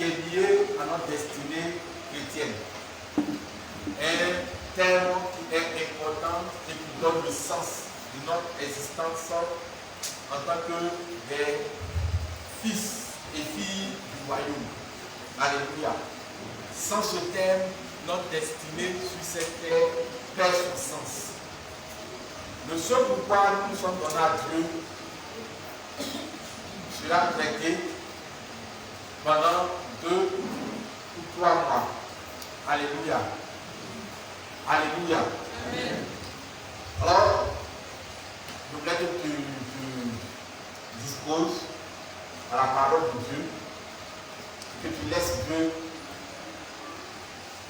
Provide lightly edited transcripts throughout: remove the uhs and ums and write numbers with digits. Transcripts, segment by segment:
qui est lié à notre destinée chrétienne. Un terme qui est important et qui donne le sens de notre existence en tant que des fils et filles du royaume. Alléluia. Sans ce terme, notre destinée sur cette terre perd son sens. Le seul pourquoi nous sommes donnés à Dieu sera traité pendant 2 ou 3 mois. Alléluia. Alléluia. Amen. Alors, je voudrais que tu disposes à la parole de Dieu, que tu laisses Dieu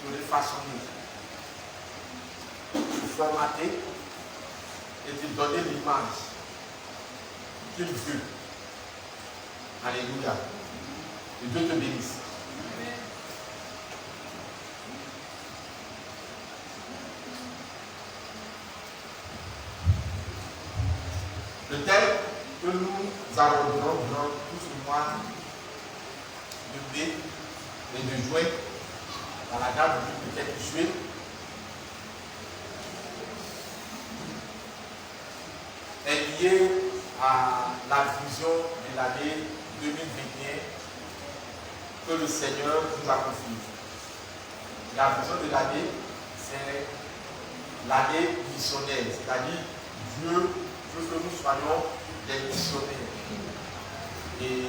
te façonner, te formater et te donner l'image qu'il veut. Alléluia. Et Dieu te bénisse. Amen. Le thème que nous aborderons durant tout ce mois de mai et de juin, dans la date de peut-être juillet, est lié à la vision de l'année 2021 que le Seigneur nous a confiée. La vision de l'année, c'est l'année missionnaire, c'est-à-dire Dieu veut que nous soyons des missionnaires. Et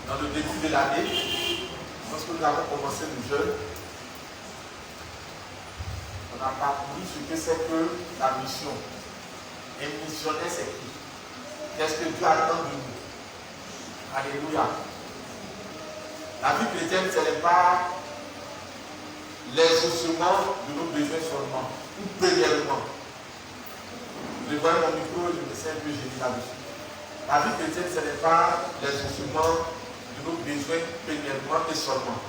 dans le début de l'année, lorsque nous avons commencé le jeûne, on a parcouru ce que c'est que la mission. Un missionnaire, c'est qui? Qu'est-ce que Dieu attend de nous? Alléluia. La vie chrétienne, ce n'est pas l'exaucement de nos besoins seulement, ou premièrement. Je vois mon micro, je me sens un peu gêné là-dessus. La vie chrétienne, ce n'est pas l'exaucement de nos besoins premièrement et seulement.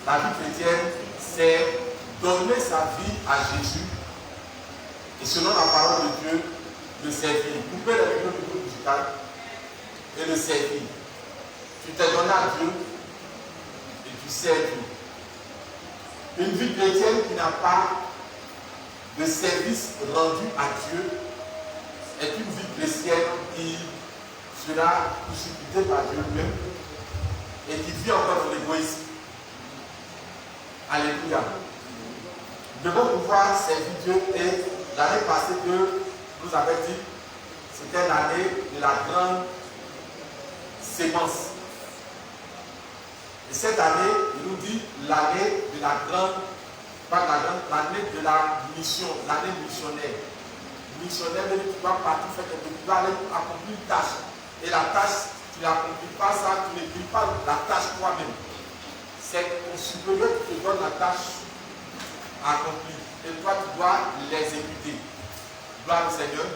La vie chrétienne, c'est donner sa vie à Jésus et selon la parole de Dieu, le servir. Couper les micro musical et le servir. Tu t'es donné à Dieu et tu sers Dieu. Une vie chrétienne qui n'a pas de service rendu à Dieu est une vie chrétienne qui sera précipitée par Dieu lui-même et qui vit encore dans l'égoïsme. Alléluia. Nous devons pouvoir servir Dieu et l'année passée, Dieu nous avait dit c'était l'année de la grande sémence. Et cette année, il nous dit l'année de la grande, pas la grande, l'année de la mission, l'année missionnaire. Missionnaire, tu dois partir, tu dois aller accomplir une tâche. Et la tâche, tu n'accomplis pas ça, tu n'écris pas la tâche toi-même. C'est ton supérieur qui te donne la tâche accomplie. Et toi, tu dois l'exécuter. Gloire au Seigneur.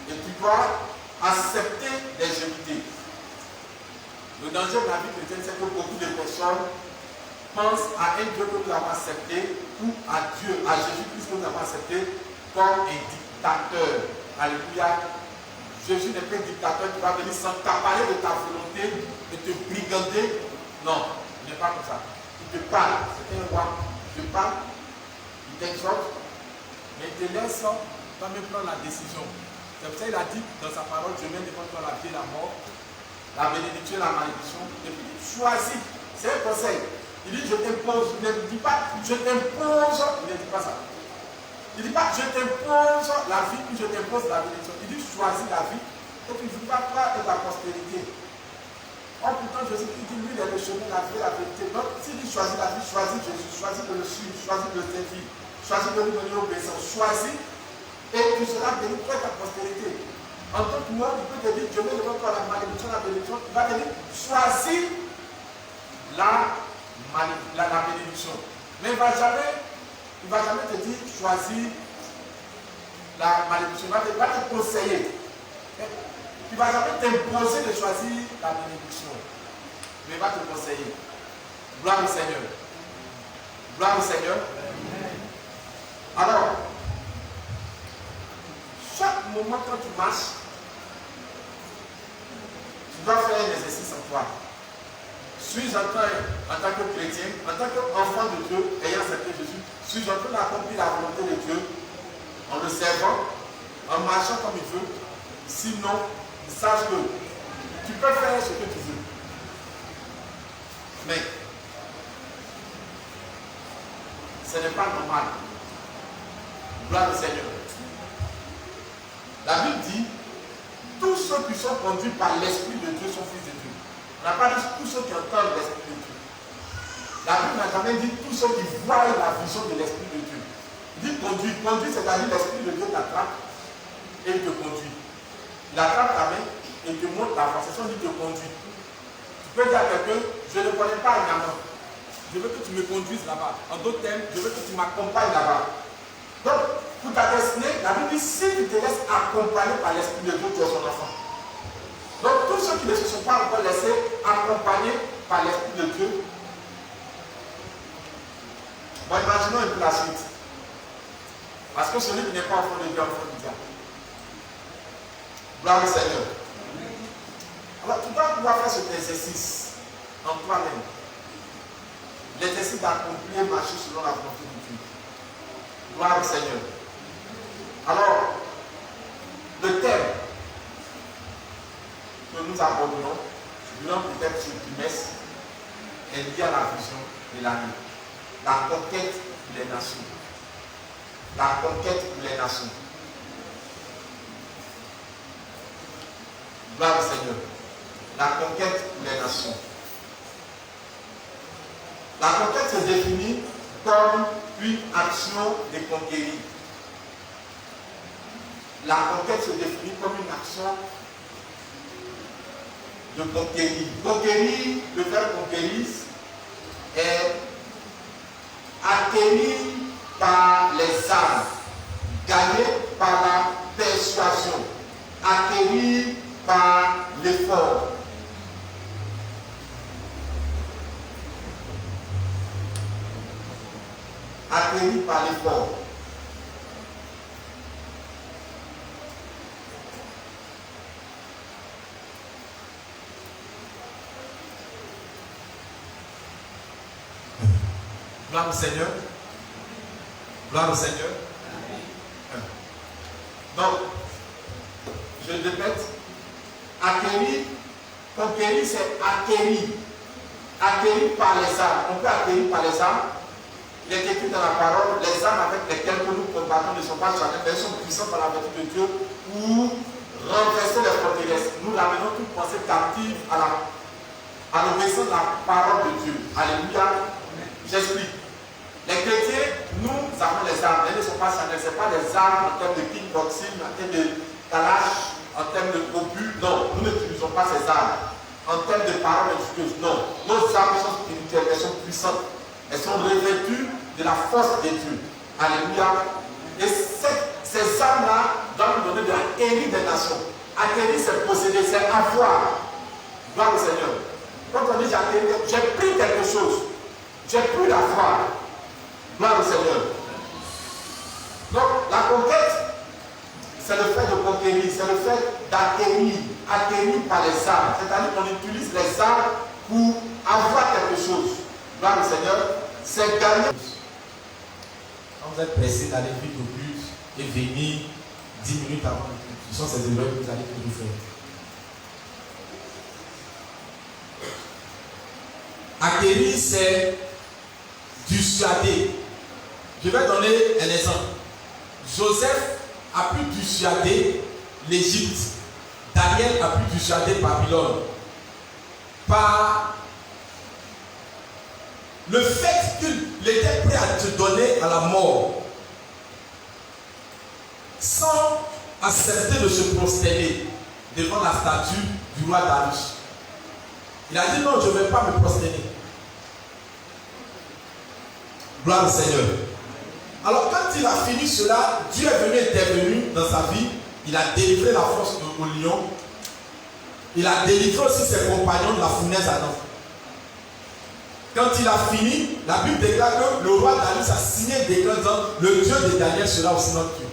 Et tu dois accepter d'exécuter. Le danger de la vie chrétienne, c'est que beaucoup de personnes pensent à un Dieu que nous avons accepté ou à Dieu, à Jésus-Christ que nous avons accepté comme un dictateur. Alléluia. Jésus n'est pas un dictateur qui va venir s'emparer de ta volonté et te brigander. Non, il n'est pas comme ça. Il te parle, c'est un roi. Il te parle, il t'exhorte, mais il te laisse toi-même prendre la décision. C'est pour ça qu'il a dit dans sa parole, je mets devant toi la vie et la mort, la bénédiction et la malédiction. Et puis il choisit. C'est un conseil. Il dit je t'impose. Il ne dit pas je t'impose. Il ne dit pas ça. Il ne dit pas je t'impose la vie puis je t'impose la bénédiction. Il dit choisis la vie et puis je ne pas toi et ta postérité. Or pourtant Jésus dit lui il est le chemin, la vie et la vérité. Donc s'il dit choisis la vie, choisis Jésus, choisis de le suivre, choisis de le servir, choisis de lui donner obéissance, choisis et tu seras béni toi et ta postérité. En tant que moi, il peut te dire, je mets devant toi la malédiction, la bénédiction. Il va te dire, choisis la bénédiction. Mais il ne va jamais te dire, choisis la malédiction. Il va te conseiller. Il ne va jamais t'imposer de choisir la bénédiction. Mais il va te conseiller. Gloire au Seigneur. Gloire au Seigneur. Alors, chaque moment quand tu marches, tu dois faire un exercice en toi. suis en train, en tant que chrétien, en tant qu'enfant de Dieu, ayant accepté Jésus, suis en train d'accomplir la volonté de Dieu en le servant, en marchant comme il veut. Sinon, sache que tu peux faire ce que tu veux. Mais ce n'est pas normal. Gloire au Seigneur. La Bible dit, tous ceux qui sont conduits par l'Esprit de Dieu sont fils de Dieu. On n'a pas dit tous ceux qui entendent l'Esprit de Dieu. La Bible n'a jamais dit tous ceux qui voient la vision de l'Esprit de Dieu. Il dit conduit. Conduit, c'est-à-dire l'Esprit de Dieu t'attrape et il te conduit. Il attrape ta main et il te montre la voie. C'est ça qu'il te conduit. Tu peux dire à quelqu'un, je ne connais pas un gamin. Je veux que tu me conduises là-bas. En d'autres termes, je veux que tu m'accompagnes là-bas. Donc, pour ta destinée, la Bible dit, si tu te laisses accompagner par l'Esprit de Dieu, tu es son enfant. Donc, tous ceux qui ne se sont pas encore laissés accompagner par l'Esprit de Dieu, bon, imaginons un peu la suite. Parce que celui qui n'est pas enfant de Dieu, enfant du diable. Gloire au Seigneur. Alors, tu dois pouvoir faire cet exercice en toi-même. L'exercice d'accomplir, marcher selon la volonté de Dieu. Gloire au Seigneur. Alors, le thème que nous abordons durant peut-être ce trimestre est lié à la vision de l'année. La conquête des nations. La conquête des nations. Gloire au Seigneur. La conquête des nations. La conquête se définit comme une action de conquérir. La conquête se définit comme une action de conquérir. Conquérir, le verbe conquérir, est acquérir par les armes, gagner par la persuasion, acquérir par l'effort. Acquérir par l'effort. Gloire au Seigneur. Gloire au Seigneur. Donc, je répète, acquérir, conquérir, c'est acquérir. Acquérir par les armes. On peut acquérir par les armes. Il est écrit dans la parole, les armes avec lesquelles nous combattons ne sont pas charnelles, mais elles sont puissantes par la vertu de Dieu pour renverser les forteresses. Nous ramenons toute pensée captive à l'obéissance de la parole de Dieu. Alléluia. J'explique. Les chrétiens, nous avons les armes, elles ne sont pas charnelles, ce n'est pas des armes en termes de kickboxing, en termes de kalash, en termes de obus. Non, nous n'utilisons pas ces armes. En termes de paroles religieuses, non. Nos armes sont spirituelles, elles sont puissantes. Elles sont revêtues de la force de Dieu. Alléluia. Et ces armes-là doivent nous donner de l'acquérir des nations. Acquérir, c'est posséder, c'est avoir. Gloire au Seigneur. Quand on dit j'ai pris quelque chose, j'ai pris la foi. Gloire au Seigneur. Donc, la conquête, c'est le fait de conquérir, c'est le fait d'acquérir, acquérir par les armes. C'est-à-dire qu'on utilise les armes pour avoir quelque chose. Gloire au Seigneur, c'est gagner. Quand vous êtes pressé d'aller vite au but et venir 10 minutes avant le but, ce sont ces erreurs que vous allez toujours faire. Acquérir, c'est dissuader. Je vais donner un exemple. Joseph a pu dissuader l'Égypte. Daniel a pu dissuader Babylone. Par le fait qu'il était prêt à te donner à la mort sans accepter de se prosterner devant la statue du roi Darius. Il a dit non, je ne vais pas me prosterner. Gloire au Seigneur. Alors quand il a fini cela, Dieu est venu intervenir dans sa vie. Il a délivré la force au lion. Il a délivré aussi ses compagnons de la fournaise à Adam. Quand il a fini, la Bible déclare que le roi Darius a signé un décret disant le Dieu de Daniel sera aussi notre Dieu.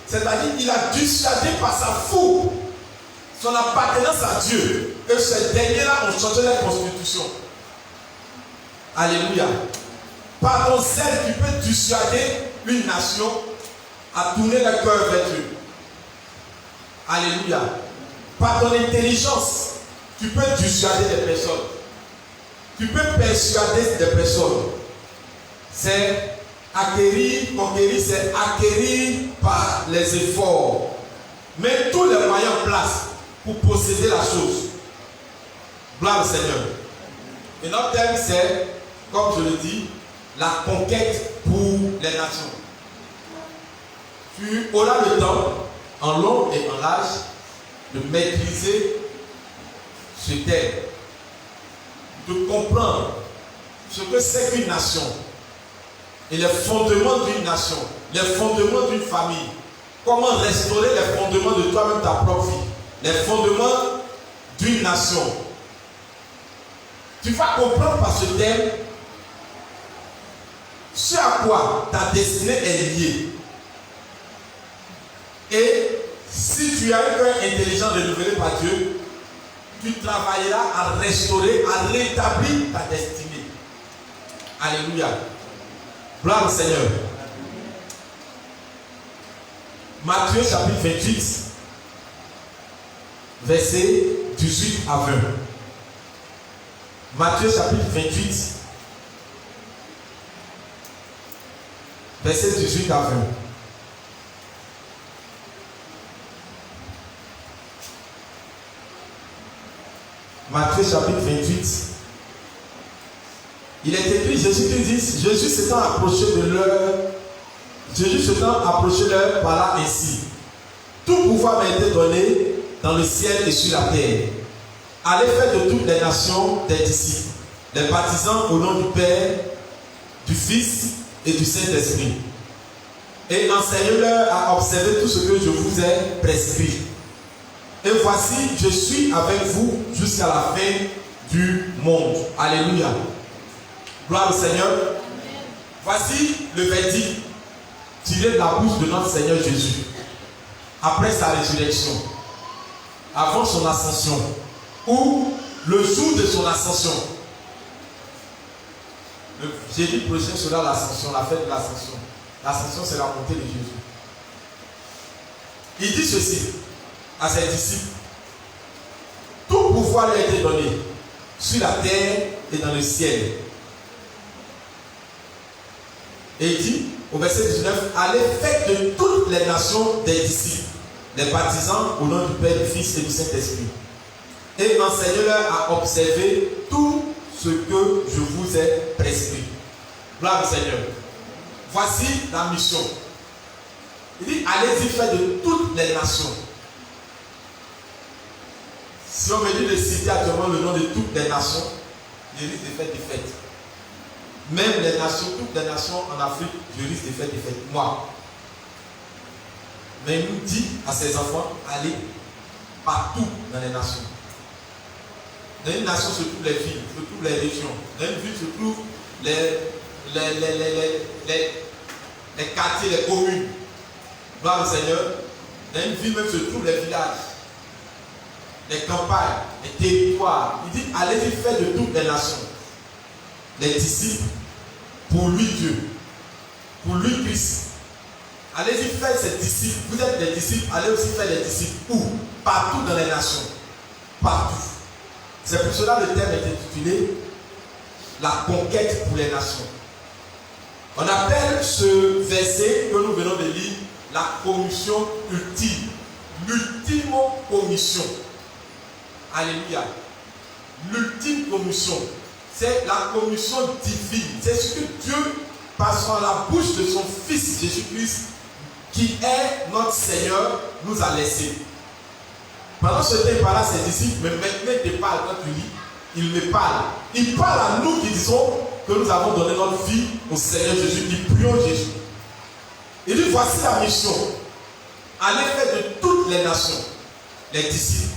C'est-à-dire qu'il a dissuadé par sa foi, son appartenance à Dieu. Et ces derniers-là ont changé leur constitution. Alléluia. Par ton zèle, tu peux dissuader une nation à tourner le cœur vers Dieu. Alléluia. Par ton intelligence, tu peux dissuader des personnes. Tu peux persuader des personnes. C'est acquérir, conquérir, c'est acquérir par les efforts. Mets tous les moyens en place pour posséder la chose. Gloire au Seigneur. Et notre thème, c'est, comme je le dis, la conquête pour les nations. Tu auras le temps, en long et en large, de maîtriser ce thème, de comprendre ce que c'est qu'une nation et les fondements d'une nation, les fondements d'une famille, comment restaurer les fondements de toi-même, ta propre vie, les fondements d'une nation. Tu vas comprendre par ce thème ce à quoi ta destinée est liée. Et si tu as un cœur intelligent renouvelé par Dieu, tu travailleras à restaurer, à rétablir ta destinée. Alléluia. Gloire au Seigneur. Matthieu chapitre 28, versets 18 à 20. Matthieu chapitre 28, versets 18 à 20. Matthieu chapitre 28. Il est écrit, Jésus s'étant approché de l'heure, Jésus s'étant approché de l'heure, parla ainsi. Tout pouvoir m'a été donné dans le ciel et sur la terre. Allez faire de toutes les nations des disciples, les baptisant au nom du Père, du Fils et du Saint-Esprit. Et enseignez-leur à observer tout ce que je vous ai prescrit. Et voici, je suis avec vous jusqu'à la fin du monde. Alléluia. Gloire au Seigneur. Amen. Voici le verdict tiré de la bouche de notre Seigneur Jésus. Après sa résurrection, avant son ascension, ou le jour de son ascension. Le jeudi prochain sera l'ascension, la fête de l'ascension. L'ascension, c'est la montée de Jésus. Il dit ceci à ses disciples. Tout pouvoir lui a été donné sur la terre et dans le ciel. Et il dit au verset 19, allez faire de toutes les nations des disciples, les baptisant au nom du Père, du Fils et du Saint-Esprit. Et enseignez-leur à observer tout ce que je vous ai prescrit. Gloire au Seigneur. Voici la mission. Il dit, allez-y faire de toutes les nations. Si on me dit de citer actuellement le nom de toutes les nations, je risque de faire des fêtes. Même les nations, toutes les nations en Afrique, je risque de faire des fêtes. Moi. Mais il nous dit à ses enfants, allez partout dans les nations. Dans une nation se trouvent les villes, se trouvent les régions. Dans une ville se trouvent les quartiers, les communes. Gloire au Seigneur. Dans une ville même se trouvent les villages, les campagnes, les territoires. Il dit, allez-y faire de toutes les nations. Les disciples, pour lui Dieu, pour lui Christ. Allez-y faire ces disciples. Vous êtes des disciples, allez aussi faire des disciples. Où? Partout dans les nations. Partout. C'est pour cela que le thème est intitulé la conquête pour les nations. On appelle ce verset que nous venons de lire la commission ultime. L'ultime commission. Alléluia. L'ultime commission. C'est la commission divine. C'est ce que Dieu, par la bouche de son Fils Jésus-Christ, qui est notre Seigneur, nous a laissé. Pendant ce temps, il parle à ses disciples, mais maintenant il te parle quand tu lis, il me parle. Il parle à nous qui disons que nous avons donné notre vie au Seigneur Jésus, qui prions Jésus. Il dit, voici la mission. Allez faire de toutes les nations, les disciples.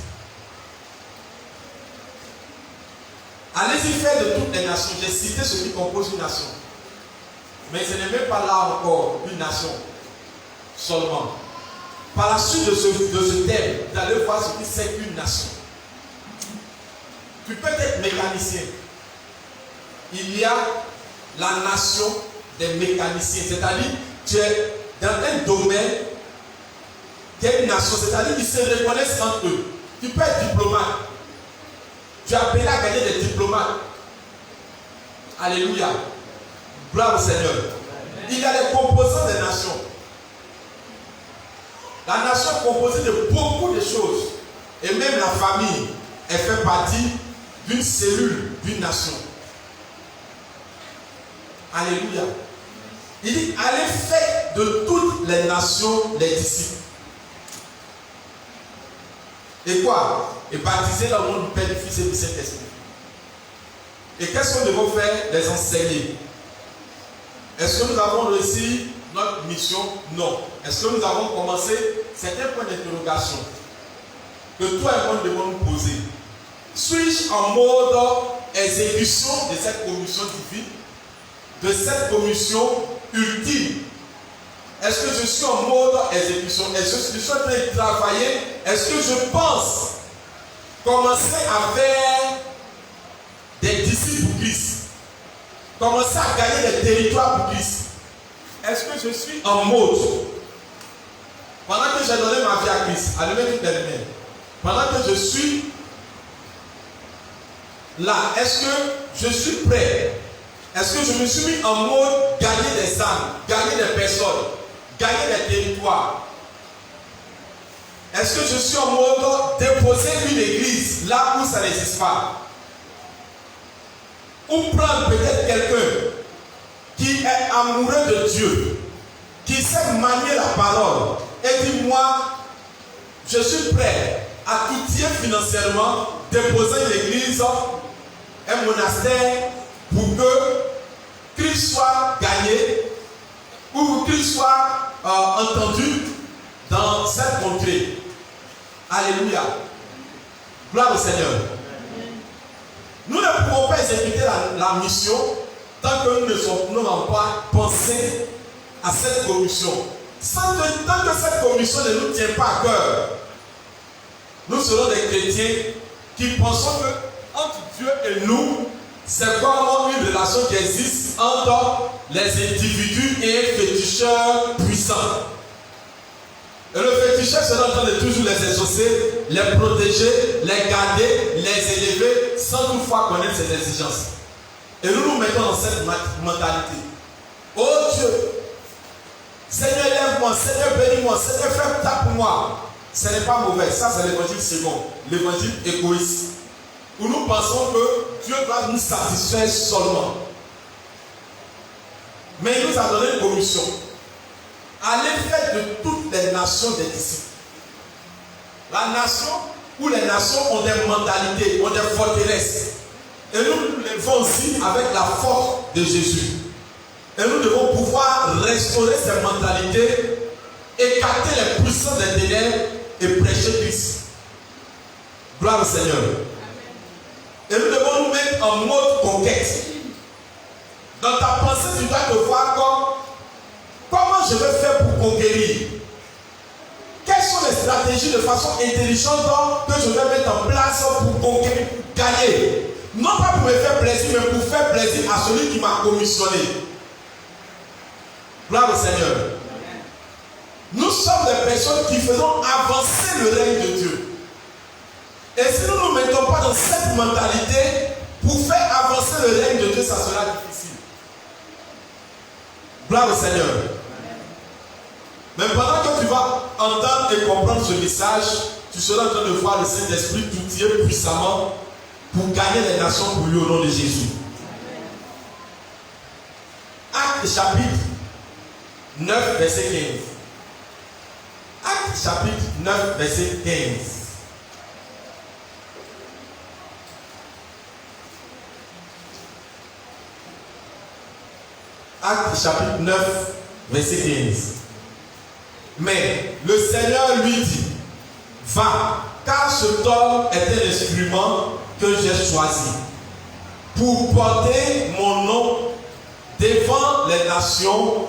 Allez-y faire de toutes les nations. J'ai cité ce qui compose une nation. Mais ce n'est même pas là encore une nation seulement. Par la suite de ce thème, vous allez voir ce qui c'est qu'une nation. Tu peux être mécanicien. il y a la nation des mécaniciens. C'est-à-dire, tu es dans un domaine qui est une nation, c'est-à-dire qu'ils se reconnaissent entre eux. Tu peux être diplomate. Tu es appelé à gagner des diplomates. Alléluia. Gloire au Seigneur. Il y a les composants des nations. La nation est composée de beaucoup de choses. Et même la famille, elle fait partie d'une cellule, d'une nation. Alléluia. Il dit, allez faire de toutes les nations les disciples. Et quoi? Et baptiser dans le nom du Père, du Fils et du Saint-Esprit. Et qu'est-ce que nous devons faire? Les enseigner. Est-ce que nous avons réussi notre mission? Non. Est-ce que nous avons commencé? C'est un point d'interrogation que toi et moi devons nous poser. Suis-je en mode exécution de cette commission divine, de cette commission ultime? Est-ce que je suis en mode exécution? Est-ce que je suis en train de travailler? Est-ce que je pense commencer à faire des disciples pour Christ? Commencer à gagner des territoires pour Christ? Est-ce que je suis en mode? Pendant que j'ai donné ma vie à Christ, allumez toutes les lumières. Pendant que je suis là, est-ce que je suis prêt? Est-ce que je me suis mis en mode gagner des âmes, gagner des personnes, gagner des territoires? Est-ce que je suis en mode déposer une église là où ça n'existe pas? Ou prendre peut-être quelqu'un qui est amoureux de Dieu, qui sait manier la parole et dit, moi, je suis prêt à outiller financièrement, déposer une église, un monastère, pour que Christ soit gagné ou Christ soit entendu dans cette contrée. Alléluia. Gloire au Seigneur. Nous ne pouvons pas exécuter la mission tant que nous n'avons pas pensé à cette commission. Tant que cette commission ne nous tient pas à cœur, nous serons des chrétiens qui pensons que entre Dieu et nous, c'est comme une relation qui existe entre les individus et un féticheur puissant. Et le féticheur sera en train de toujours les exaucer, les protéger, les garder, les élever, sans toutefois connaître ses exigences. Et nous nous mettons dans cette mentalité. Oh Dieu, Seigneur, lève-moi, Seigneur, bénis-moi, Seigneur, fais ça pour moi. Ce n'est pas mauvais, ça c'est l'évangile second, l'évangile égoïste. Où nous pensons que Dieu doit nous satisfaire seulement. Mais il nous a donné une commission. Allez faire de toutes les nations des disciples. La nation où les nations ont des mentalités, ont des forteresses. Et nous les faisons aussi avec la force de Jésus. Et nous devons pouvoir restaurer ces mentalités, écarter les puissances des ténèbres et prêcher Christ. Gloire au Seigneur. Et nous devons nous mettre en mode conquête. Dans ta pensée, tu dois te voir comme comment je vais faire pour conquérir. Quelles sont les stratégies de façon intelligente que je vais mettre en place pour conquérir, pour gagner. Non pas pour me faire plaisir, mais pour faire plaisir à celui qui m'a commissionné. Gloire au Seigneur. Nous sommes des personnes qui faisons avancer le règne de Dieu. Et si nous ne nous mettons pas dans cette mentalité, pour faire avancer le règne de Dieu, ça sera difficile. Gloire au Seigneur. Mais pendant que tu vas entendre et comprendre ce message, tu seras en train de voir le Saint-Esprit t'outiller puissamment pour gagner les nations pour lui au nom de Jésus. Acte chapitre 9, verset 15. Acte chapitre 9, verset 15. Acte chapitre 9, verset 15. Mais le Seigneur lui dit, va, car cet homme est un instrument que j'ai choisi pour porter mon nom devant les nations,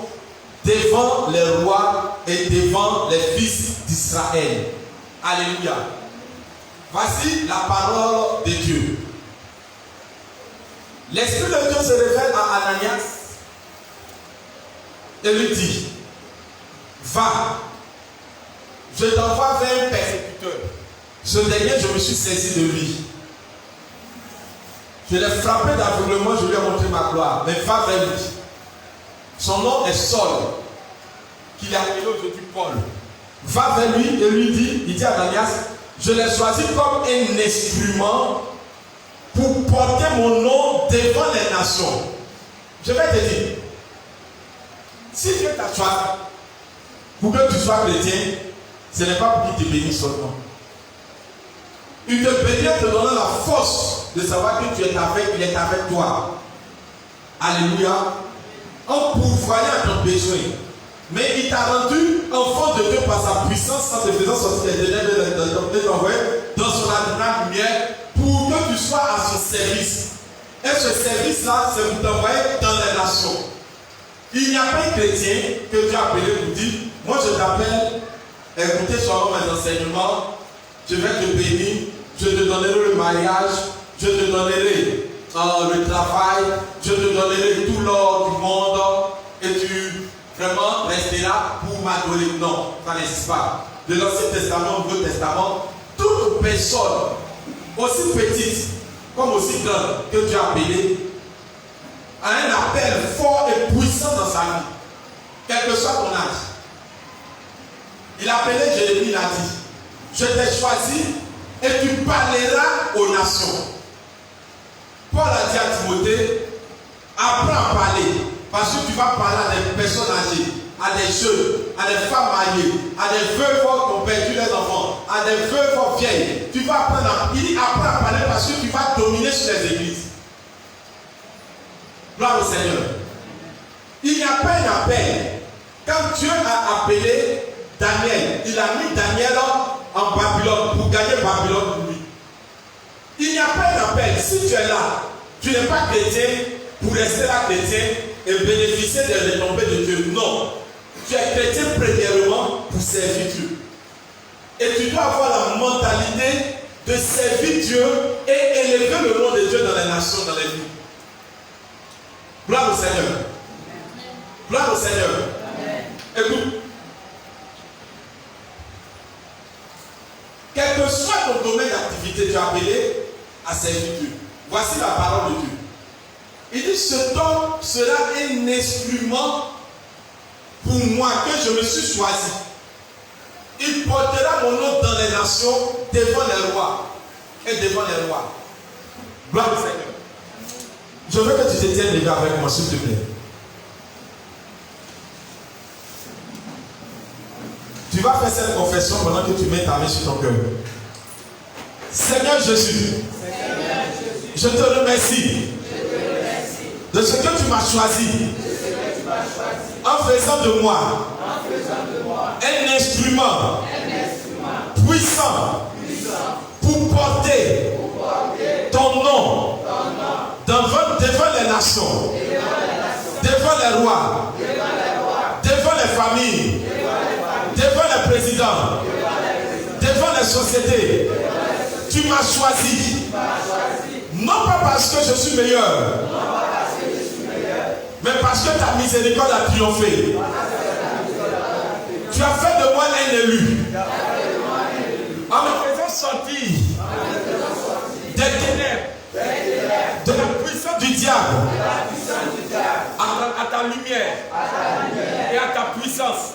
devant les rois et devant les fils d'Israël. Alléluia. Voici la parole de Dieu. L'Esprit de Dieu se révèle à Ananias et lui dit, va, je t'envoie vers un persécuteur. Ce dernier, je me suis saisi de lui. Je l'ai frappé d'aveuglement, je lui ai montré ma gloire. Mais va vers lui. Son nom est Saul, qu'il a appelé aujourd'hui Paul. Va vers lui et lui dit, il dit à Ananias, je l'ai choisi comme un instrument pour porter mon nom devant les nations. Je vais te dire, si Dieu t'a choisi pour que tu sois chrétien, ce n'est pas pour qu'il te bénisse seulement. Il te bénit en te donnant la force de savoir que tu es avec, il est avec toi. Alléluia. En pourvoyant à ton besoin. Mais il t'a rendu enfant de Dieu par sa puissance en te faisant sortir des ténèbres dans son admirable lumière pour que tu sois à son service. Et ce service-là, c'est pour t'envoyer dans les nations. Il n'y a pas un chrétien que Dieu a appelé pour dire, moi je t'appelle, écoutez seulement mes enseignements, je vais te bénir, je te donnerai le mariage, je te donnerai le travail, je te donnerai tout l'or du monde et tu vraiment resteras pour m'adorer. Non, ça n'existe pas. De l'Ancien Testament au Nouveau Testament, toute personne, aussi petite comme aussi grande que Dieu a appelée, a un appel fort et puissant dans sa vie, quel que soit ton âge. Il a appelé Jérémie, il a dit, je t'ai choisi et tu parleras aux nations. Paul a dit à Timothée, apprends à parler, parce que tu vas parler à des personnes âgées, à des jeunes, à des femmes mariées, à des veuves qui ont perdu les enfants, à des veuves vieilles. Tu vas apprendre il dit apprends à parler parce que tu vas dominer sur les églises. Gloire au Seigneur. Il n'y a pas un appel. Quand Dieu a appelé Daniel, il a mis Daniel en Babylone pour gagner Babylone pour lui. Il n'y a pas un appel. Si tu es là, tu n'es pas chrétien pour rester là chrétien et bénéficier des retombées de Dieu. Non. Tu es chrétien premièrement pour servir Dieu. Et tu dois avoir la mentalité de servir Dieu et élever le nom de Dieu dans les nations, dans les vies. Gloire au Seigneur. Gloire au Seigneur. Écoute. Quel que soit ton domaine d'activité, tu es appelé à servir Dieu. Voici la parole de Dieu. Il dit, cet homme sera un instrument pour moi que je me suis choisi. Il portera mon nom dans les nations, devant les rois et devant les rois. Gloire au Seigneur. Je veux que tu te tiennes déjà avec moi, s'il te plaît. Tu vas faire cette confession pendant que tu mets ta main sur ton cœur. Seigneur Jésus, je te remercie de ce que tu m'as choisi en faisant de moi un instrument puissant pour porter ton nom devant les nations, devant les rois, devant les familles, devant les présidents, devant les sociétés. Tu m'as choisi, non pas parce que je suis meilleur, mais parce que ta miséricorde a triomphé. Tu as fait de moi un élu en me faisant sortir des ténèbres, de la puissance du diable à ta lumière et à ta puissance.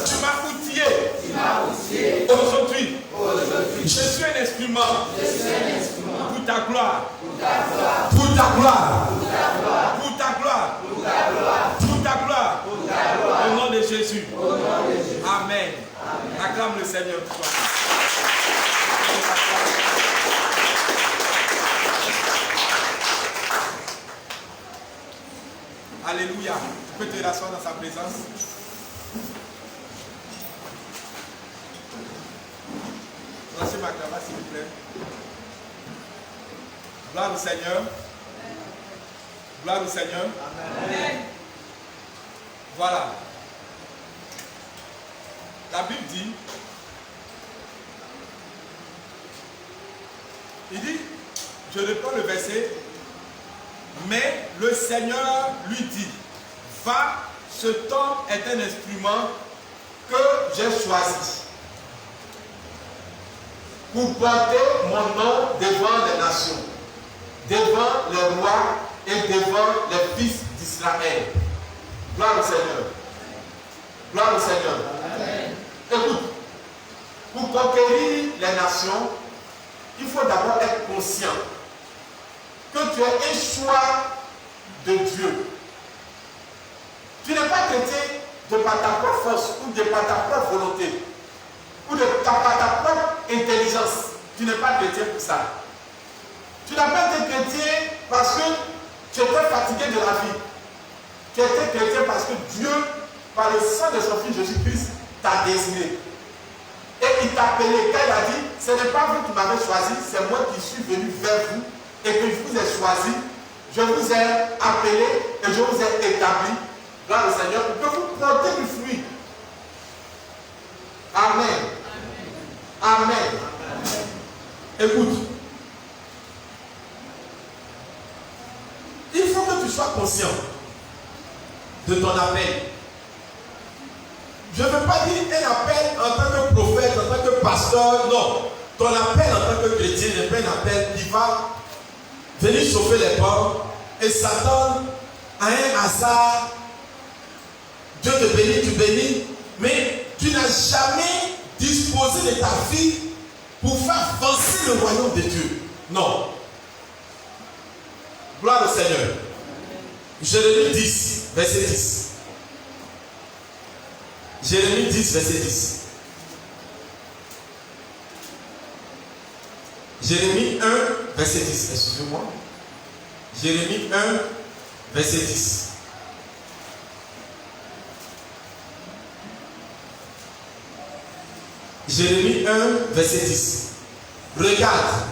Tu m'as outillé aujourd'hui. Je suis un instrument pour ta gloire, pour ta gloire, pour ta gloire, pour ta gloire, au nom de Jésus. Amen. Acclame le Seigneur. Alléluia. Tu peux te rasseoir dans sa présence. Lâchez ma cravate s'il vous plaît. Gloire au Seigneur. Gloire au Seigneur. Amen. Voilà. La Bible dit, il dit, je reprends le verset, le Seigneur lui dit, va, cet homme est un instrument que j'ai choisi pour porter mon nom devant les nations, devant les rois et devant les fils d'Israël. Gloire au Seigneur. Gloire au Seigneur. Amen. Écoute, pour conquérir les nations, il faut d'abord être conscient que tu es un choix de Dieu. Tu n'es pas chrétien de par ta propre force ou de par ta propre volonté ou de par ta propre intelligence. Tu n'es pas chrétien pour ça. Tu n'as pas été chrétien parce que tu étais fatigué de la vie. Tu étais chrétien parce que Dieu, par le sang de son Fils Jésus-Christ, t'a désigné. Et il t'a appelé. Quand il a dit, ce n'est pas vous qui m'avez choisi, c'est moi qui suis venu vers vous et que je vous ai choisi. Je vous ai appelé et je vous ai établi, gloire au Seigneur, pour que vous portez du fruit. Amen. Amen. Amen. Écoute, il faut que tu sois conscient de ton appel. Je ne veux pas dire un appel en tant que prophète, en tant que pasteur, non. Ton appel en tant que chrétien n'est pas un appel qui va venir chauffer les pommes et s'attendre à un hasard. Dieu te bénit, tu bénis, mais tu n'as jamais disposé de ta vie pour faire avancer le royaume de Dieu. Non. Gloire au Seigneur. Jérémie 10, verset 10. Jérémie 10, verset 10. Jérémie 1, verset 10. Excusez-moi. Jérémie 1, verset 10. Jérémie 1, verset 10. Regarde,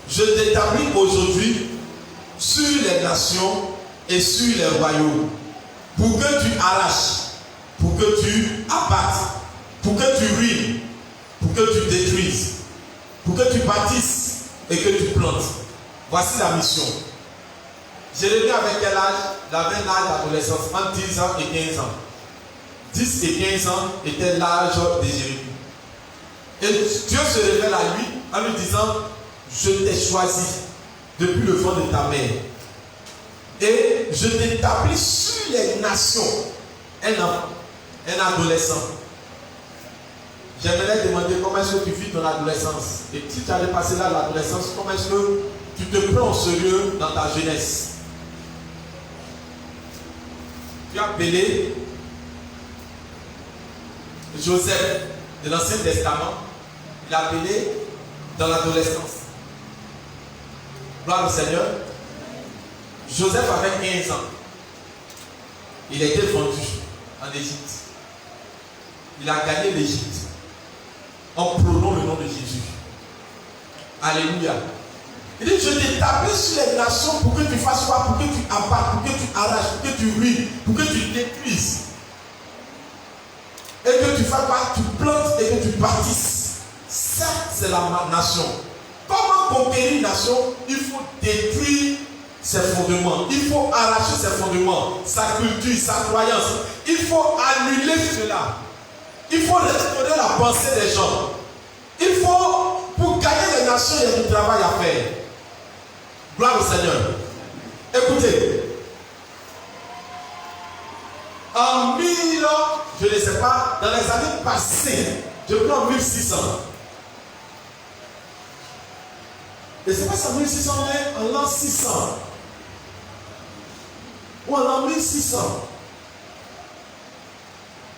je t'établis aujourd'hui sur les nations et sur les royaumes, pour que tu arraches, pour que tu abattes, pour que tu ruines, pour que tu détruises, pour que tu bâtisses et que tu plantes. Voici la mission. Jérémie avait quel âge? Il avait l'âge d'adolescence, entre 10 ans et 15 ans. 10 et 15 ans était l'âge de Jérémie. Et Dieu se révèle à lui en lui disant, je t'ai choisi depuis le fond de ta mère. Et je t'établis sur les nations. Un enfant, un adolescent. J'aimerais demander comment est-ce que tu vis ton adolescence. Et si tu allais passer là l'adolescence, comment est-ce que tu te prends au sérieux dans ta jeunesse? Tu as appelé Joseph de l'Ancien Testament. Il a appelé dans l'adolescence. Gloire au Seigneur. Joseph avait 15 ans. Il a été vendu en Égypte. Il a gagné l'Égypte en prônant le nom de Jésus. Alléluia. Il dit, je t'établis sur les nations pour que tu fasses quoi? Pour que tu abattes, pour que tu arraches, pour que tu ruines, pour que tu détruises. Et que tu fasses quoi? Tu plantes et que tu bâtisses. Ça, c'est la nation. Comment conquérir une nation? Il faut détruire ses fondements. Il faut arracher ses fondements, sa culture, sa croyance. Il faut annuler cela. Il faut restaurer la pensée des gens. Il faut, pour gagner les nations, il y a du travail à faire. Gloire au Seigneur. Écoutez. En 1000, je ne sais pas, dans les années passées, je prends 1600. Et c'est pas ça 1600, mais en l'an 600. Ou en l'an 1600.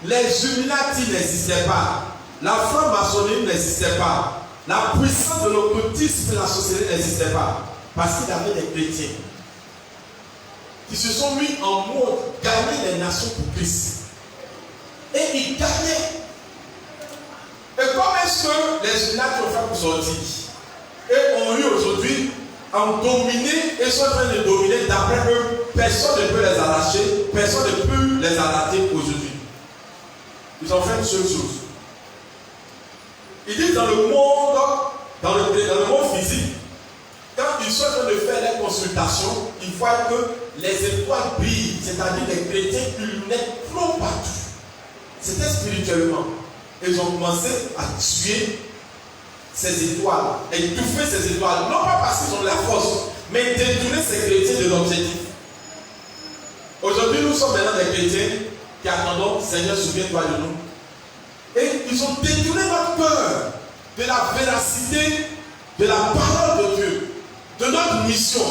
Les Illuminati n'existaient pas. La franc-maçonnerie n'existait pas. La puissance de l'occultisme et la sorcellerie n'existait pas. Parce qu'il y avait des chrétiens qui se sont mis en mode gagner les nations pour Christ. Et ils gagnaient. Et comment est-ce que les Illuminati ont fait pour sortir? Et ont eu aujourd'hui en dominer et sont en train de dominer d'après eux. Personne ne peut les arracher, personne ne peut les arrêter aujourd'hui. Ils ont fait une seule chose. Ils disent dans le monde physique, quand ils sont en train de faire les consultation, il voit que les étoiles brillent, c'est-à-dire les chrétiens, ils naissent trop partout. C'était spirituellement. Ils ont commencé à tuer ces étoiles, à étouffer ces étoiles, non pas parce qu'ils ont la force, mais détourner ces chrétiens de l'objectif. Aujourd'hui, nous sommes maintenant des chrétiens qui attendons, Seigneur, souviens-toi de nous. Et ils ont détourné notre cœur de la véracité de la parole de Dieu, de notre mission.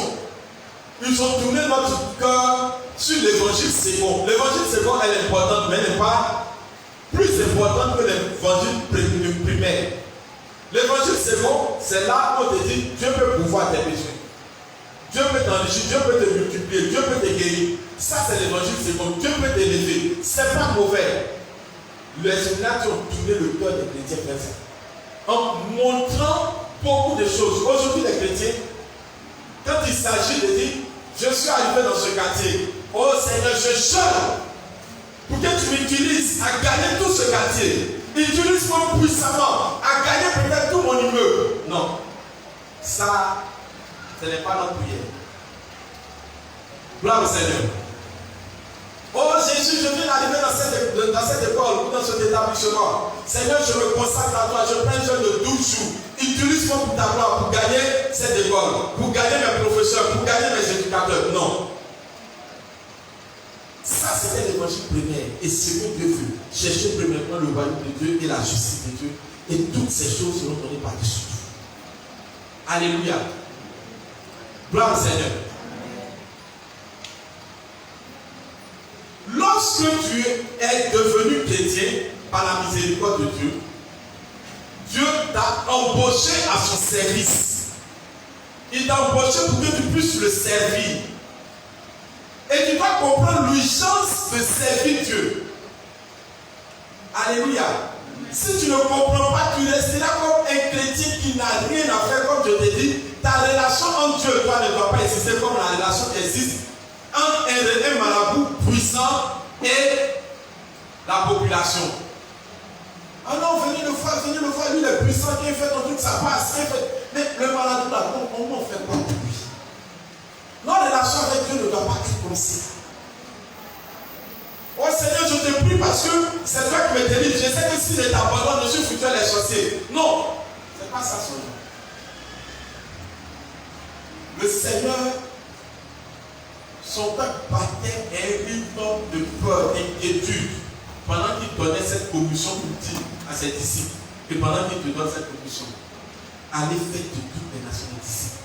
Ils ont tourné notre cœur sur l'évangile second. L'évangile second, elle est importante, mais elle n'est pas plus importante que l'évangile primaire. L'évangile second, c'est là où on te dit Dieu peut pouvoir tes péchés. Dieu peut t'enrichir, Dieu peut te multiplier, Dieu peut te guérir. Ça, c'est l'évangile second. Dieu peut t'élever. C'est pas mauvais. Les Illuminati ont tourné le cœur des chrétiens vers ça. En montrant beaucoup de choses. Aujourd'hui, les chrétiens, quand il s'agit de dire je suis arrivé dans ce quartier, oh Seigneur, je chante pour que tu m'utilises à gagner tout ce quartier. Utilise-moi puissamment à gagner peut-être tout mon immeuble. Non. Ça, ce n'est pas notre prière. Gloire au Seigneur. Oh Jésus, je viens d'arriver dans cette école ou dans cet établissement. Seigneur, je me consacre à toi. Je prends un jeûne de 12 jours. Utilise-moi pour ta gloire, pour gagner cette école, pour gagner mes professeurs, pour gagner mes éducateurs. Non. Ça, c'était l'évangile primaire. Et ce que Dieu veut. Chercher premièrement le royaume de Dieu et la justice de Dieu. Et toutes ces choses seront données par-dessus. Alléluia. Gloire au Seigneur. Lorsque tu es devenu chrétien par la miséricorde de Dieu, Dieu t'a embauché à son service. Il t'a embauché pour que tu puisses le servir. Et tu dois comprendre l'urgence de servir Dieu. Alléluia. Si tu ne comprends pas, tu resteras comme un chrétien qui n'a rien à faire, comme je t'ai dit. Ta relation entre Dieu et toi ne doit pas exister comme la relation qui existe entre un marabout puissant et la population. Ah non, venez le voir, lui il est puissant, qui fait ton truc, ça passe. Mais le marabout là, comment on fait quoi pour lui? Notre relation avec Dieu ne doit pas être comme ça. Oh Seigneur, je te prie parce que c'est toi qui me délivres. Je sais que si je t'abandonne, je suis foutu à les chaussées. Non, c'est pas ça son nom. Le Seigneur, son peuple battait un rythme de peur, d'inquiétude pendant qu'il donnait cette commission ultime à ses disciples. Et pendant qu'il te donne cette commission, allez faire de toutes les nations des disciples.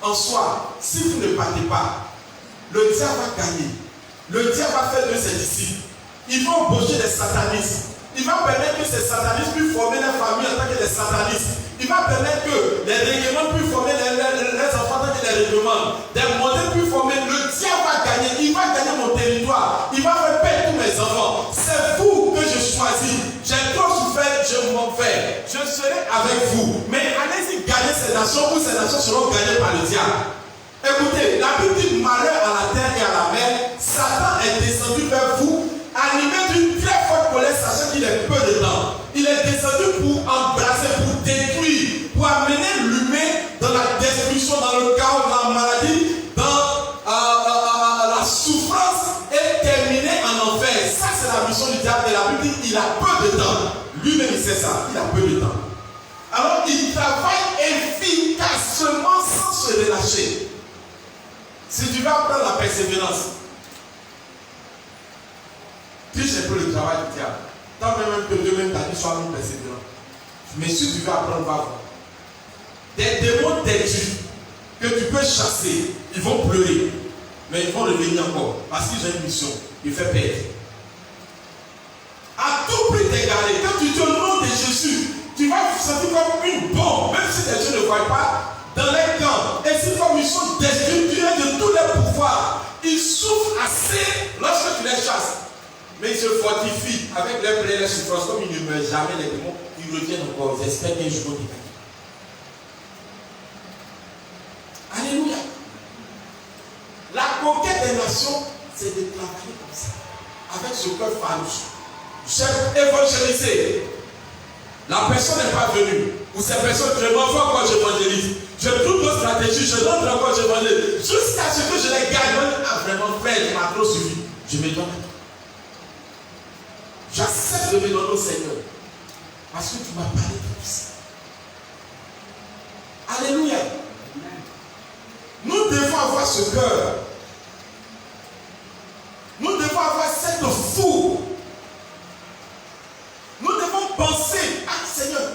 En soi, si vous ne partez pas, le diable va gagner. Le diable va faire de ses disciples. Il va embaucher des satanistes. Il va permettre que ces satanistes puissent former les familles en tant que des satanistes. Il va permettre que les règlements puissent former les enfants en tant que des règlements. Des modèles puissent former. Le diable va gagner. Il va gagner mon territoire. Il va faire perdre tous mes enfants. C'est vous que je choisis. J'ai trop souffert, je m'en vais. Je serai avec vous. Mais allez-y gagner ces nations ou ces nations seront gagnées par le diable. Écoutez, la Bible dit malheur à la terre et à la mer. Satan est descendu vers vous, animé d'une très forte colère, sachant qu'il est peu de temps. Il est descendu pour embrasser, pour détruire, pour amener l'humain dans la destruction, dans le chaos, dans la maladie, dans la souffrance et terminer en enfer. Ça, c'est la mission du diable. Et la Bible dit qu'il a peu de temps. Lui-même, il sait ça. Il a peu de temps. Alors, il travaille efficacement sans se relâcher. Si tu vas prendre la persévérance, triche un peu le travail du diable. Tant même que Dieu-même t'a dit, sois non persévérant. Mais si tu veux apprendre, va voir. Des démons têtus que tu peux chasser, ils vont pleurer. Mais ils vont revenir encore. Parce qu'ils ont une mission. Ils font perdre. À tout prix t'égarer. Quand tu dis au nom de Jésus, tu vas te sentir comme une bombe. Même si les gens ne voient pas. Dans les camps, et c'est comme ils sont destructurés de tous les pouvoirs. Ils souffrent assez lorsque tu les chasses. Mais ils se fortifient avec leurs prières et souffrances. Comme ils ne meurent jamais, les démons, ils reviennent encore. Ils espèrent qu'un jour ils gagnent. Alléluia. La conquête des nations, c'est de travailler comme ça. Avec ce cœur farouche. J'ai évangélisé. La personne n'est pas venue. Ou ces personnes, je m'envoie quand j'évangélise. Je trouve d'autres stratégies, je donne encore, je donne, jusqu'à ce que je les gagne. Ah, vraiment, frère, il m'a trop suffi. Je me donne. J'accepte de me donner au Seigneur. Parce que tu m'as parlé de tout ça. Alléluia. Nous devons avoir ce cœur. Nous devons avoir cette fougue. Nous devons penser, ah Seigneur.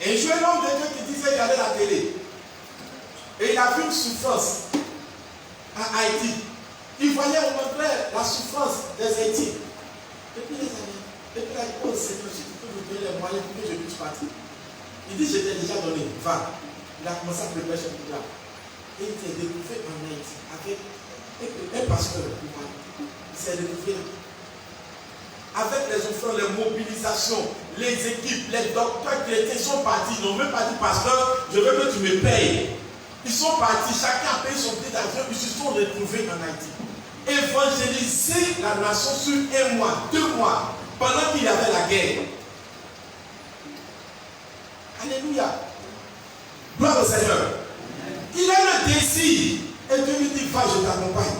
Et je un homme de Dieu qui disait, il regardait la télé. Et il a vu une souffrance à Haïti. Il voyait au contraire la souffrance des Haïtiens. Depuis les années. Depuis la dit, oh Seigneur, si tu peux me donner les moyens pour que je puisse partir. Il dit, je t'ai déjà donné. Va. Il a commencé à préparer ce truc-là. Et il s'est découvert en Haïti avec un pasteur. Il s'est découvert avec les offrandes, les mobilisations, les équipes, les docteurs chrétiens sont partis. Ils n'ont même pas dit, pasteur, je veux que tu me payes. Ils sont partis, chacun a payé son billet d'avion, ils se sont retrouvés en Haïti. Évangéliser la nation sur 1 mois, 2 mois, pendant qu'il y avait la guerre. Alléluia. Gloire au Seigneur. Il a le désir. Et Dieu lui dit, va, je t'accompagne.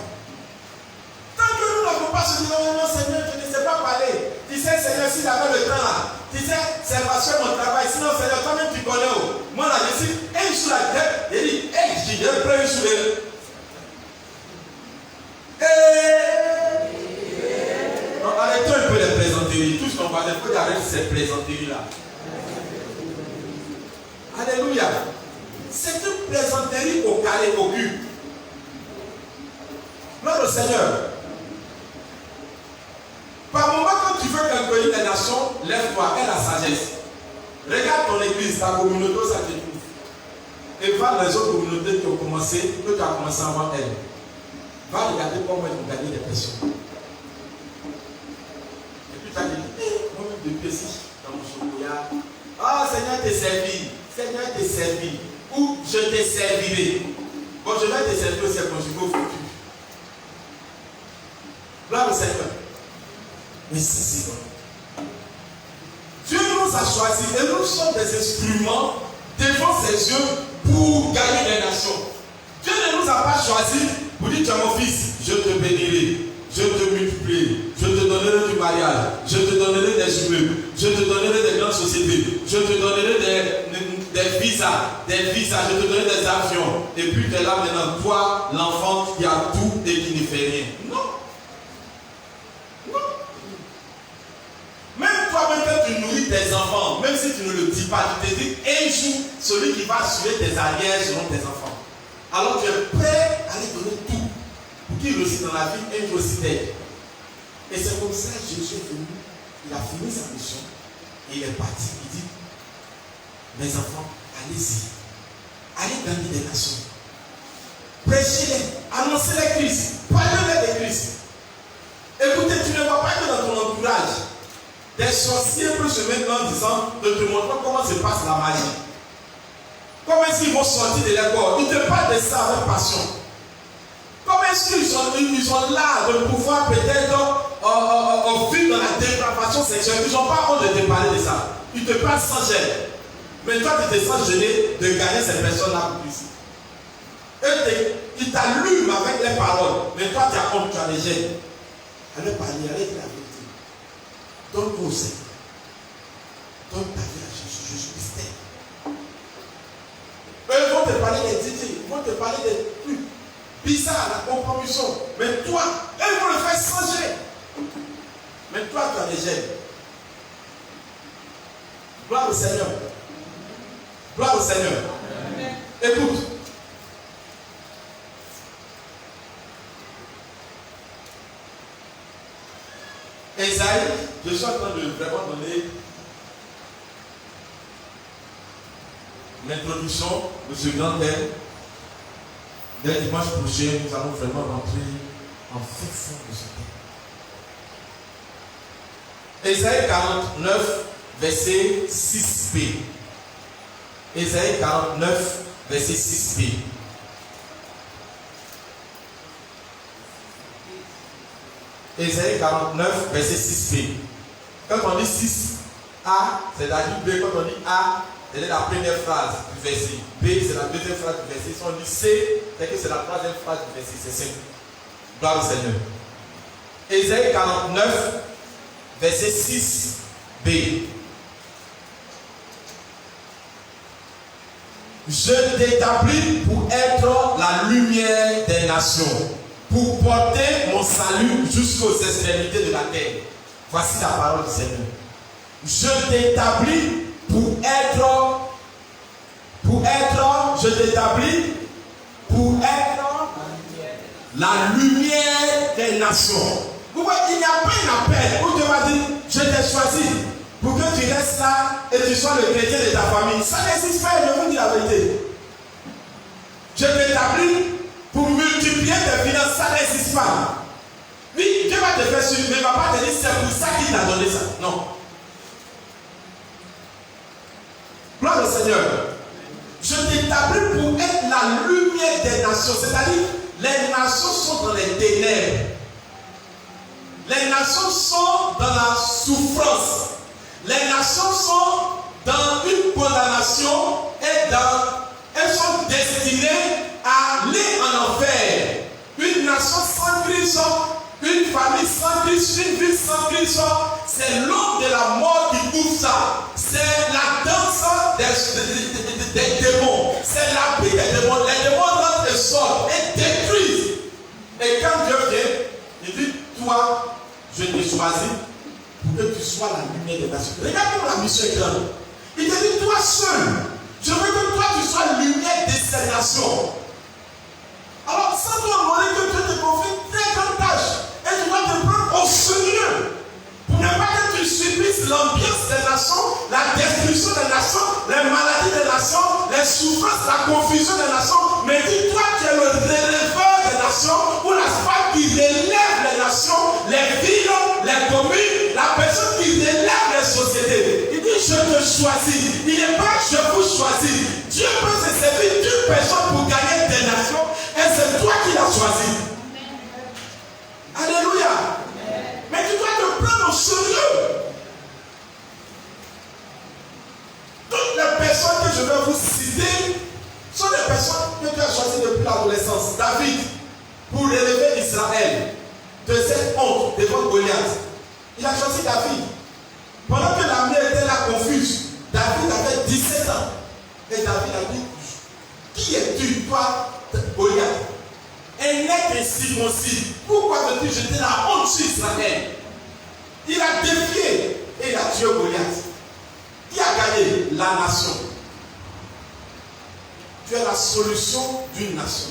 Tant que nous n'avons pas ce dire, non, Seigneur, je ne sais pas parler. Tu sais, Seigneur, s'il avait le temps là, tu sais, c'est parce que mon travail. Sinon, Seigneur, toi-même tu connais. Moi là, je suis un sous la tête. Il dit, je prends un sous le. Non, arrêtons un peu les plaisanteries. Tous qu'on va il faut arrêter ces plaisanteries-là. Alléluia. C'est une plaisanterie au carré, au cul. Gloire au Seigneur. Par moment, quand tu veux conquérir les nations, lève-toi, aie la sagesse. Regarde ton église, ta communauté, ça te trouve. Et va dans les autres communautés qui ont commencé, que tu as commencé avant elles. Va regarder comment ils ont gagné des personnes. Et puis tu as dit, moi-même depuis ici, dans mon chocolat, ah Seigneur, t'es servi. Seigneur, t'es servi. Ou je te servirai. Bon, je vais te servir aussi conjugué au futur. Gloire au Seigneur. Mais c'est bon. Dieu nous a choisis et nous sommes des instruments devant ses yeux pour gagner des nations. Dieu ne nous a pas choisis pour dire, tu es mon fils, je te bénirai, je te multiplierai, je te donnerai du mariage, je te donnerai des immeubles, je te donnerai des grandes sociétés, je te donnerai des visas, je te donnerai des avions. Et puis tu es là maintenant, toi, l'enfant qui a tout et qui ne fait rien. Non. Non. Même toi-même, quand tu nourris tes enfants, même si tu ne le dis pas, tu te dis, un jour, celui qui va assurer tes arrières seront tes enfants. Alors tu es prêt à lui donner tout pour qu'il réussisse dans la vie, un jour aussi t'aide. Et c'est comme ça que Jésus est venu, il a fini sa mission et il est parti. Il dit, mes enfants, allez-y, allez gagner des nations, prêchez-les, annoncez-les Christ, parlez-les de Christ. Écoutez, tu ne vois pas que dans ton entourage, des sorciers peuvent se mettre en disant de te montrer comment se passe la magie. Comment est-ce qu'ils vont sortir de leur corps? Ils te parlent de ça avec passion. Comment est-ce qu'ils sont là de pouvoir peut-être vivre dans la dépravation sexuelle? Ils n'ont pas honte de te parler de ça. Ils te parlent sans gêne. Mais toi, tu te sens gêné de gagner ces personnes-là pour plus. Ils t'allument avec les paroles. Mais toi, tu as honte, tu as les gènes. Alors, parler avec la vérité. Donne-toi au Seigneur. Donne ta vie à Jésus. Jésus Christ. Eux vont te parler des idées, ils vont te parler des trucs bizarres, la compromission. Mais toi, eux vont le faire changer. Mais toi, tu as des gènes. Gloire au Seigneur. Gloire au Seigneur. Amen. Écoute. Esaïe, je suis en train de vraiment donner l'introduction de ce grand thème. Dès dimanche prochain, nous allons vraiment rentrer en fait fond de ce thème. Esaïe 49, verset 6b. Esaïe 49, verset 6b. Esaïe 49, verset 6b. Quand on dit 6a, c'est-à-dire B. Quand on dit A, Elle est la première phrase du verset. B, c'est la deuxième phrase du verset. Si on dit C, c'est que c'est la troisième phrase du verset. C'est simple. Gloire au Seigneur. Ésaïe 49, verset 6b. Je t'établis pour être la lumière des nations, pour porter mon salut jusqu'aux extrémités de la terre. Voici la parole du Seigneur. Je t'établis je t'établis pour être la lumière des nations. Vous voyez, il n'y a pas un appel où Dieu va dire, je t'ai choisi pour que tu restes là et tu sois le chrétien de ta famille. Ça n'existe pas, je vous dis la vérité. Je t'établis pour multiplier tes finances, ça n'existe pas. Oui, Dieu va te faire suivre, mais il ne va pas te dire c'est pour ça qu'il t'a donné ça. Non. Gloire au Seigneur. Je t'établis pour être la lumière des nations. C'est-à-dire, les nations sont dans les ténèbres. Les nations sont dans la souffrance. Les nations sont dans une condamnation et elles sont destinées à aller en enfer. Une nation sans Christ, une famille sans Christ, une vie sans Christ, c'est l'homme de la mort qui couvre ça. C'est la danse des démons. C'est l'abri des démons. Les démons rentrent et sortent et détruisent. Et quand Dieu vient, il dit, toi, je t'ai choisi pour que tu sois la lumière des nations. Regarde comment la mission est grande. Il te dit, toi seul, je veux que toi tu sois la lumière de ces nations. Alors, sans toi demander que Dieu te confie une très grande tâche. Et tu dois te prendre au sérieux. Pour ne pas que tu subisses l'ambiance des nations, la destruction des nations, les maladies des nations, les souffrances, la confusion des nations. Mais dis-toi, tu es le relèveur des nations, ou la femme qui relève les nations, les villes, les communes, la personne qui relève les sociétés. Il dit, je te choisis. Il n'est pas je vous choisis. Dieu peut se servir d'une personne pour gagner des nations, et c'est toi qui l'as choisi. Alléluia. Mais tu dois te prendre au sérieux. Toutes les personnes que je vais vous citer sont des personnes que tu as choisies depuis l'adolescence. David, pour relever Israël de cette honte devant Goliath, il a choisi David. Pendant que l'armée était là confuse, David avait 17 ans. Et David a dit, qui es-tu, toi, Goliath? Un être incirconcis. Pourquoi veux-tu jeter la honte sur Israël? Il a défié et il a tué Goliath. Qui a gagné? La nation. Tu es la solution d'une nation.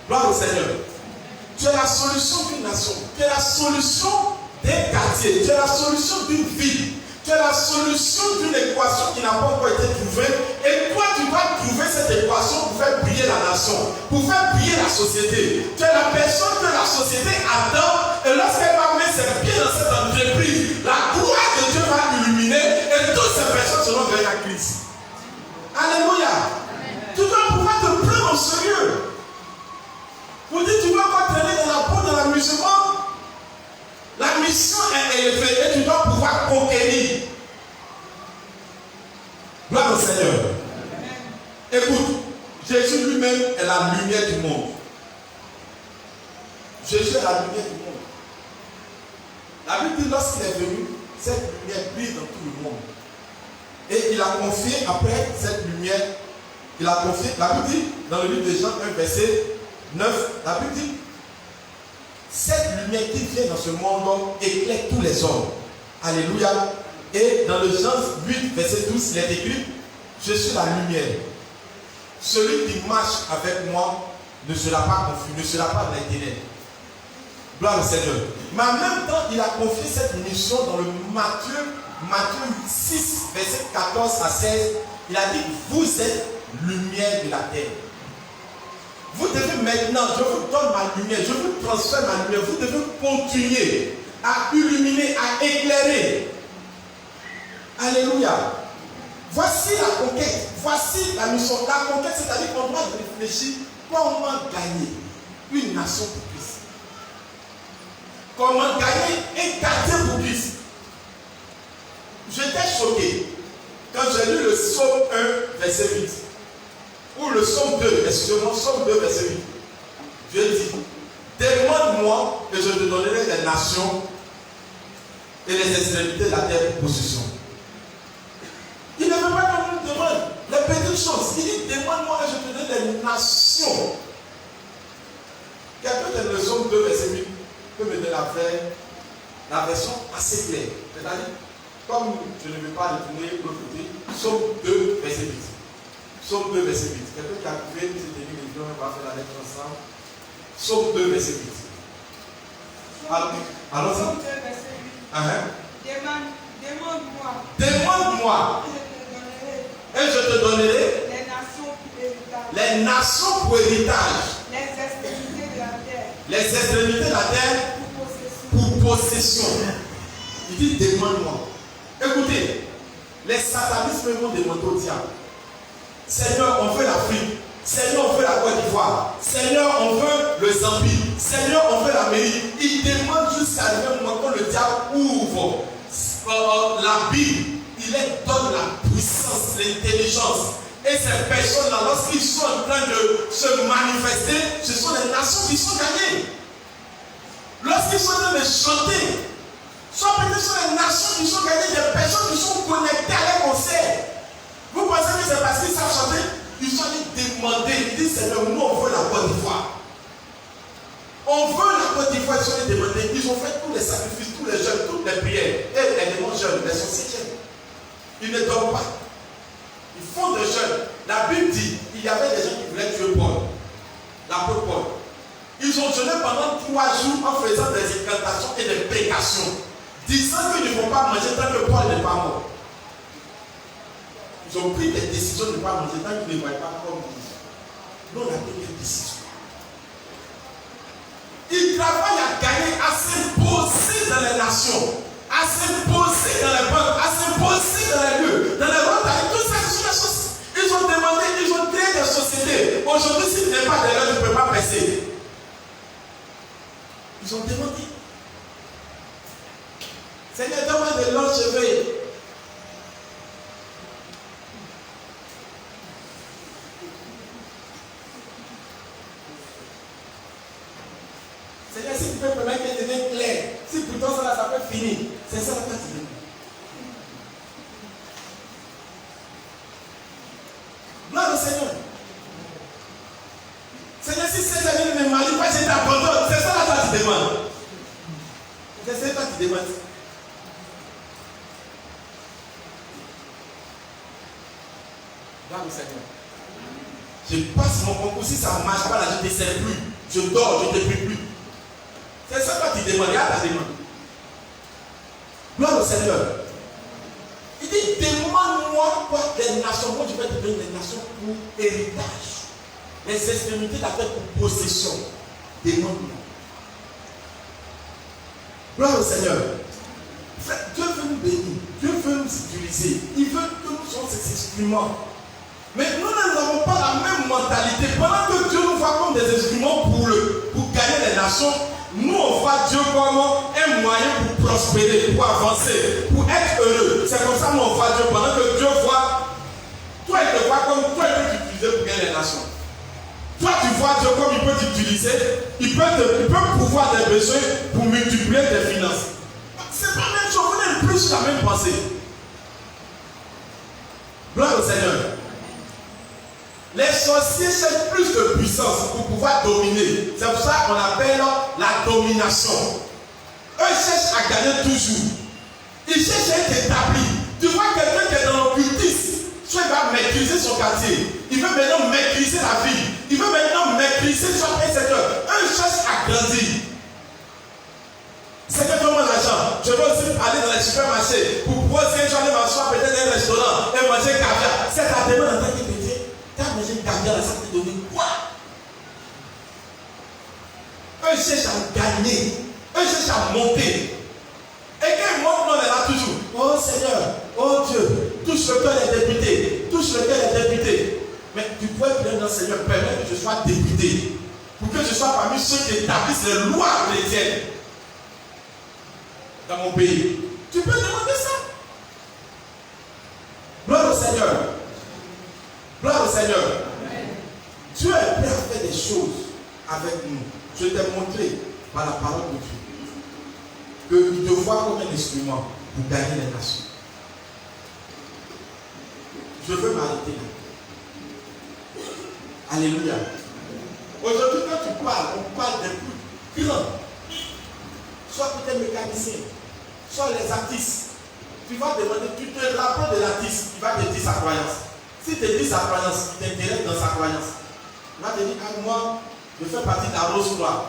Gloire au Seigneur. Tu es la solution d'une nation. Tu es la solution d'un quartier. Tu es la solution d'une ville. Tu es la solution d'une équation qui n'a pas encore été trouvée. Et toi, tu dois trouver cette équation pour faire briller la nation, pour faire briller la société. Tu es la personne que la société attend. Et lorsqu'elle va mettre ses pieds dans cette entreprise, la gloire de Dieu va illuminer et toutes ces personnes seront venues à Christ. Alléluia. Tu dois pouvoir te prendre au sérieux. Vous dites, tu dois pas traîner dans la peau de la musulmane. La mission est élevée et tu dois pouvoir conquérir. Gloire au Seigneur. Écoute, Jésus lui-même est la lumière du monde. Jésus est la lumière du monde. La Bible dit, lorsqu'il est venu, cette lumière brille dans tout le monde. Et il a confié après cette lumière, il a confié, la Bible dit, dans le livre de Jean 1, verset 9, la Bible dit, cette lumière qui vient dans ce monde éclaire tous les hommes. Alléluia. Et dans le Jean 8, verset 12, il est écrit, je suis la lumière. Celui qui marche avec moi ne sera pas confus, ne sera pas dans les ténèbres. Gloire au Seigneur. Mais en même temps, il a confié cette mission dans le Matthieu 6, verset 14 à 16. Il a dit, vous êtes lumière de la terre. Vous devez maintenant, je vous donne ma lumière, je vous transfère ma lumière, vous devez continuer à illuminer, à éclairer. Alléluia. Voici la conquête, voici la mission. La conquête, c'est-à-dire qu'on doit réfléchir comment gagner une nation pour Christ. Comment gagner un quartier pour Christ. J'étais choqué. Quand j'ai lu le psaume 1, verset 8, ou le psaume 2, excusez-moi, psaume 2, verset 8, Dieu dit, demande-moi et je te donnerai les nations et les extrémités de la terre pour possession. Il ne veut pas qu'on nous demande les petites choses. Il dit, demande-moi et je te donne les nations. Quelqu'un de le psaume 2, verset 8 peut me donner la version assez claire. C'est-à-dire, comme je ne vais pas retourner de l'autre côté, psaume 2, verset 8. Psaume 2, verset 8. Quelqu'un qui a trouvé, nous c'est les livres, on va faire la lettre ensemble. Psaume 2, verset 8. Alors, Psaume 2, verset 8. Demande-moi. Demande-moi. Et je te donnerai les nations pour héritage. Les nations pour héritage. Les extrémités de la terre. Les extrémités de la terre pour possession. Il dit demande-moi. Écoutez, les satanistes vont demander au diable. Seigneur, on veut l'Afrique. Seigneur, on veut la Côte d'Ivoire. Seigneur, on veut le Zambie. Seigneur, on veut l'Amérique. Il demande jusqu'à un moment quand le diable ouvre la Bible. Il leur donne la puissance, l'intelligence. Et ces personnes-là, lorsqu'ils sont en train de se manifester, ce sont les nations qui sont gagnées. Lorsqu'ils sont en train de chanter, soit peut-être ce sont les nations qui sont gagnées, des personnes qui sont connectées à leur concert. Vous pensez que c'est parce qu'ils savent chanter? Ils sont allés demander, ils disent Seigneur, nous on veut la Côte d'Ivoire. On veut la Côte d'Ivoire, ils sont allés demander, ils ont fait tous les sacrifices, tous les jeûnes, toutes les prières. Et les démons jeûnent, les sorciers. Ils ne dorment pas. Ils font des jeûnes. La Bible dit, il y avait des gens qui voulaient tuer Paul, l'apôtre Paul. Ils ont jeûné pendant 3 jours en faisant des incantations et des prédications, disant qu'ils ne vont pas manger tant que Paul n'est pas mort. Ils ont pris des décisions de ne pas manger tant qu'ils ne voient pas comme ils. Nous, on a pris des décisions. Ils travaillent à gagner, à s'imposer dans les nations, à s'imposer dans les banques, à s'imposer dans les lieux, dans les routes, tout ça, ce sont des choses. Ils ont demandé, ils ont créé des sociétés. Aujourd'hui, si tu n'es pas derrière, tu ne peux pas percer. Ils ont demandé. Seigneur, donne-moi de longs cheveux. Seigneur, si tu peux permettre que devienne clair, si pourtant ça, ça peut finir, c'est ça la partie. Gloire au Seigneur. Seigneur, si cette année ne me marie pas, je t'abandonne. C'est ça la que tu demandes. C'est ça que tu demandes. Gloire au Seigneur. Je passe mon concours, si ça ne marche pas là, je ne te sers plus. Je dors, je ne te prie plus. C'est ça que tu demandes, regarde ta demande. Gloire au Seigneur. Il dit, demande-moi quoi les nations. Moi, je vais te donner les nations pour héritage. Les extrémités de la terre pour possession. Demande-moi. Gloire au Seigneur. Dieu veut nous bénir. Dieu veut nous utiliser. Il veut que nous soyons ses instruments. Mais nous n'avons pas la même mentalité. Pendant que Dieu nous voit comme des instruments pour gagner les nations, nous on voit Dieu comme un moyen pour prospérer, pour avancer, pour être heureux. C'est comme ça que nous on voit Dieu. Pendant que Dieu voit, toi il te voit comme toi il peut t'utiliser pour gagner les nations. Toi tu vois Dieu comme il peut t'utiliser, il peut pouvoir des besoins pour multiplier tes finances. C'est pas la même chose, vous n'êtes plus la même pensée. Gloire au Seigneur. Les sorciers cherchent plus de puissance pour pouvoir dominer. C'est pour ça qu'on appelle la domination. Eux cherchent à gagner toujours. Ils cherchent à être établis. Tu vois quelqu'un qui est dans l'occultisme, soit il va maîtriser son quartier. Il veut maintenant maîtriser la ville. Il veut maintenant maîtriser son secteur. Eux cherchent à grandir. C'est que donne-moi l'argent. Je veux aussi aller dans les supermarchés pour pouvoir dire j'en ai m'asseoir peut-être dans un restaurant et manger caviar. C'est ta demande en tant que chrétien. Tu as mangé caviar, ça te donne quoi? Eux cherchent à gagner. Eux cherchent à monter. Et quand ils montent, on est là toujours. Oh Seigneur, oh Dieu, touche le cœur des députés. Touche le cœur des députés. Mais tu pourrais prier dans le Seigneur, permettre que je sois député. Pour que je sois parmi ceux qui établissent les lois chrétiennes dans mon pays. Tu peux demander ça. Gloire avec nous. Je t'ai montré par la parole de Dieu qu'il te voit comme un instrument pour gagner les nations. Je veux m'arrêter là. Alléluia. Aujourd'hui, quand tu parles, on parle des plus grands. Soit peut-être mécanicien, soit les artistes. Tu vas demander, tu te rapproches de l'artiste, il va te dire sa croyance. Si tu te dis sa croyance, il t'intéresse dans sa croyance. Il va te dire, ah, moi, je fais partie de la rose noire.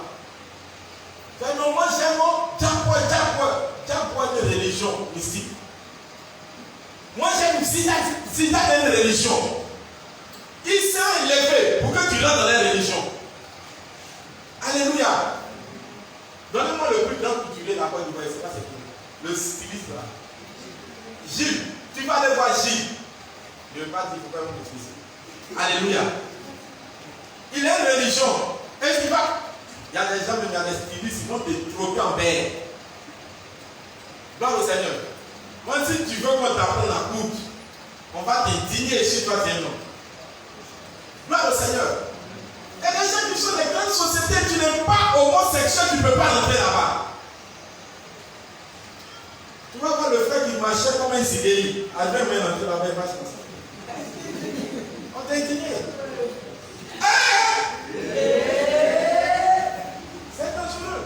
Non, moi j'aime une religion mystique. Moi j'aime si tu as une religion, il s'est élevé pour que tu rentres dans la religion. Alléluia. Donnez-moi le plus grand culturé de la Côte d'Ivoire, c'est pas c'est qui. Le styliste là. Gilles, tu vas aller voir Gilles. Je ne vais pas dire pourquoi on utilise. Alléluia. Il a une religion. Est-ce qu'il va? Il y a des gens, il y a des stylistes, ils vont te troquer en verre. Gloire au Seigneur. Moi, si tu veux qu'on t'apprenne la coupe, on va t'indigner chez toi, tiens, non. Gloire au Seigneur. Et les gens qui sont des grandes sociétés, tu n'es pas homosexuel, tu ne peux pas rentrer là-bas. Tu vas voir le frère qui marchait comme un CDI. Albert m'a rentré là-bas, il marche comme ça. On t'a indigné. C'est dangereux.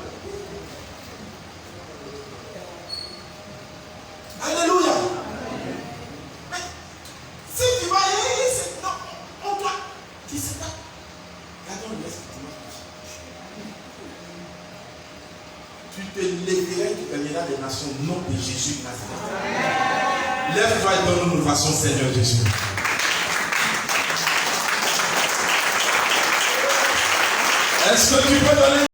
Alléluia. Mais si tu vas y non, on doit. Qui c'est ça? Regardons le reste du dimanche. Tu te lèveras et tu gagneras les nations au nom de Jésus Nazareth. Lève-toi et donne-nous une façon, Seigneur Jésus. Est-ce que tu peux donner